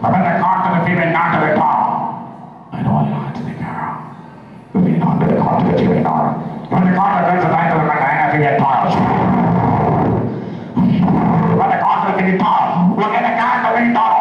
But when the court of the female not to the top, I know a lot to the girl. We've been on to the court of the female. When the court of the night of the man, I have to get tired. When the court of the top, we'll get a guy to the top.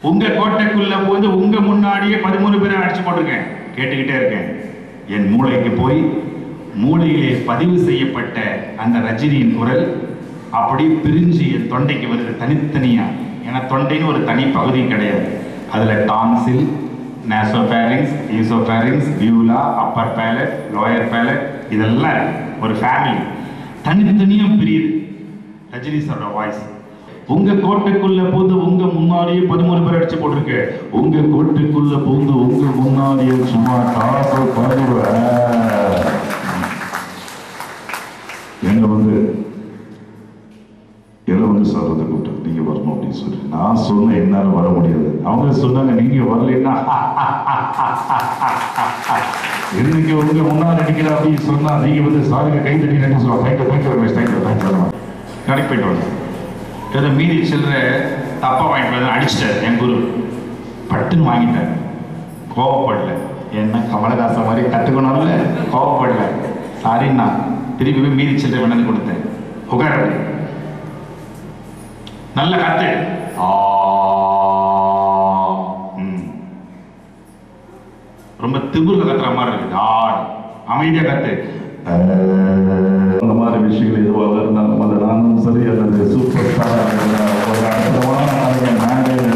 உங்க கோட்டைக்குள்ள போது உங்க முன்னாடியே 13 பேரை அடிச்சு போட்டிருக்கேன். கேட்டுக்கிட்டே இருக்கேன். என் மூளைக்கு போய் மூளையிலே பதிவு செய்யப்பட்ட அந்த ரஜினியின் குரல் அப்படி பிரிஞ்சு என் தொண்டைக்கு வருது தனித்தனியா. ஏன்னா தொண்டைன்னு ஒரு தனி பகுதி கிடையாது. அதுல டான்சில், நேசோபேரிங்ஸ், ஈசோபேரிங்ஸ், வியூலா, அப்பர் பேலட், லோயர் பேலட் இதெல்லாம் ஒரு ஃபேமிலி தனித்தனியா பிரியுது. ரஜினி சாரோட வாய்ஸ் உங்க கோட்டைக்குள்ள பூந்து உங்க முன்னாடியே 13 பேர் அடிச்சு போட்டிருக்கு. உங்க கோட்டைக்குள்ள பூந்து உங்க முன்னாடியே சும்மா டாப் பண்ணுவேன். எங்க வந்து சொல்றது கூட்டம் நீங்க வரணும் அப்படின்னு சொல்லி நான் சொன்ன என்னால வர முடியாது. அவங்க சொன்னாங்க நீங்க வரலன்னா இன்னைக்கு உங்க முன்னாடி அடிக்கிற அப்படின்னு சொன்னா நீங்க வந்து சாருங்க கை தட்டி நினைச்சு சொல்லுவாங்க. கடைக்கு போயிட்டு வாங்க. ஏதோ மீதி சில்லற தப்பா வாங்கிட்டு வந்து அடிச்சிட்டாரு. என் குரு பட்டுன்னு வாங்கிட்டார். கோவப்படல. என்ன கமலஹாசன் மாதிரி கத்துக்கணும்ல, கோவப்படல. சாரின்னா திருப்பி போய் மீதி சில்லற வேணான்னு கொடுத்தேன். உட்கார நல்ல கத்து. ரொம்ப திமிர்ல கத்துற மாதிரி இருக்கு. அமைதியா கத்து. அந்த மாதிரி விஷயங்கள் எதுவாக இருந்தாலும் அதை நானும் சரி அல்லது சூப்பர் ஸ்டார் ஒரு அற்புதமான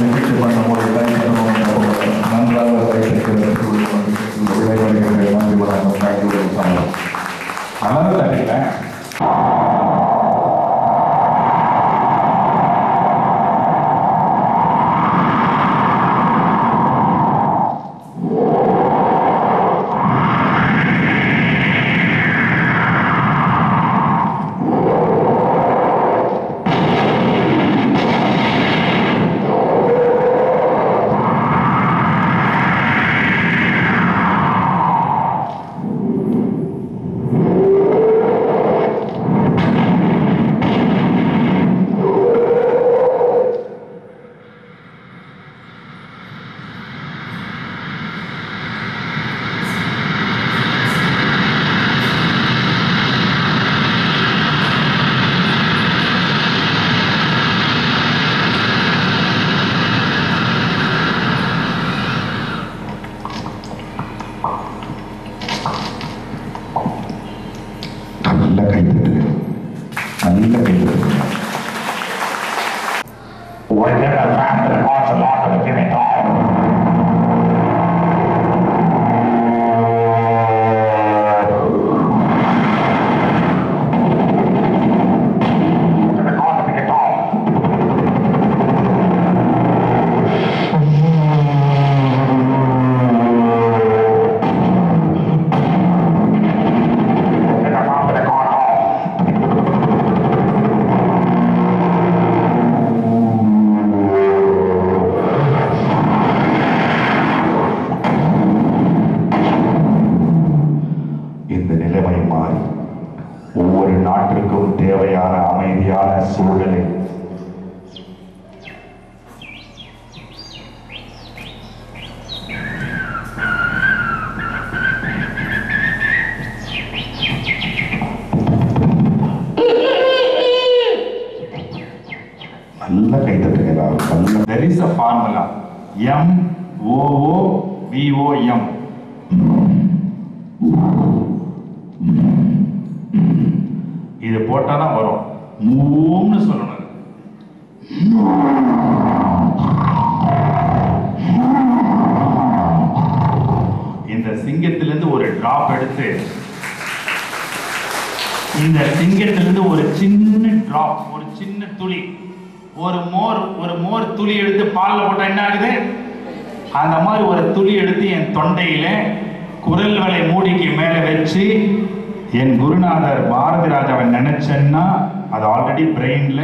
நிகழ்ச்சி பண்ணும்போது நன்றாக அதனால தட்டிக்கிறேன். MOOVOM. இது போட்டாதான் வரும். மூம்னு சொல்லணும். இந்த சிங்கத்திலிருந்து ஒரு டிராப் எடுத்து, இந்த சிங்கத்திலிருந்து ஒரு சின்ன டிராப், ஒரு சின்ன துளி, ஒரு மோர் துளி எடுத்து பால்ல போட்டா என்ன ஆகுது? அந்த மாதிரி ஒரு துளி எடுத்து என் தொண்டையில குரல் வளை மூடிக்கு மேல வச்சு என் குருநாதர் பாரதி ராஜாவை நினைச்சேன்னா அது ஆல்ரெடி பிரெயின்ல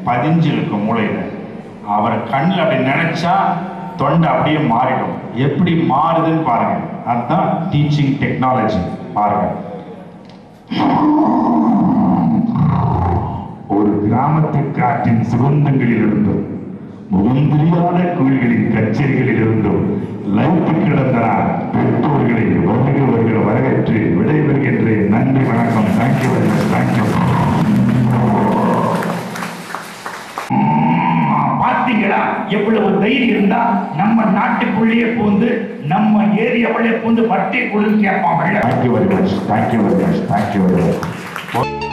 பதிஞ்சிருக்கும் மூளையில. அவர் கண்ணில் அப்படி நினைச்சா தொண்டை அப்படியே மாறிடும். எப்படி மாறுதுன்னு பாருங்க. அதுதான் டீச்சிங் டெக்னாலஜி. பாருங்க, ஒரு கிராமத்து காட்டின் சுகந்தங்களில் இருந்தும் முகந்தெரியாத கோயில்களின் கச்சேரிகளில் இருந்தும் லைஃப் கிடந்தனர் பெற்றோர்களை வருகிறவர்கள் வரவேற்று விடைபெறுகின்றேன். நன்றி, வணக்கம். Thank you very much. தேங்க்யூ. பாத்தீங்களா எவ்வளவு தைரியம் இருந்தா நம்ம நாட்டுக்குள்ளேயே பூந்து நம்ம ஏரியாவிலே பூந்து வட்டி கொடுன்னு கேட்பாங்க. Thank you very much. Thank you very much. Thank you very much.